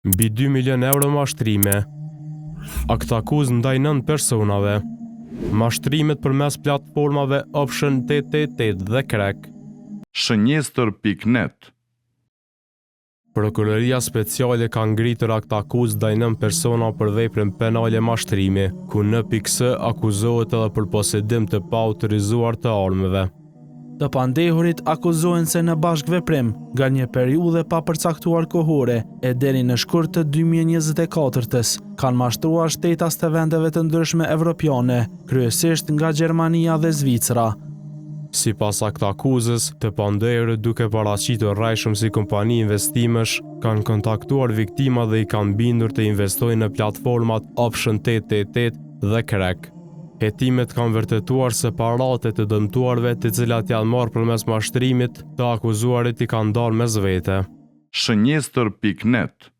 Mbi 2 milion euro mashtrime. Akt akuzë ndaj 9 personave. Mashtrimet përmes platformave Option 888 dhe Crack. Shënjestër.net. Prokuroria speciale ka ngritur akt akuzë ndaj 9 persona për veprën penale mashtrimi, ku N.S. akuzohet edhe për posedim të paautorizuar të armëve. Të pandehurit akuzohen se në bashkëveprim nga një periudhë pa përcaktuar kohore e deri në shkurt të 2024-s kanë mashtruar shtetas të vendeve të ndryshme evropiane, kryesisht nga Gjermania dhe Zvicra. Sipas akt akuzës, të pandehurit duke paraqitur rrajshëm si kompani investimesh, kanë kontaktuar viktima dhe i kanë bindur të investojnë në platformat Option 888 dhe Crack. Hetimet kanë vërtetuar se paratë të dëmtuarve të cilat janë marrë përmes mashtrimit, të akuzuarit i kanë dalë mes vete. Shënjestër.net.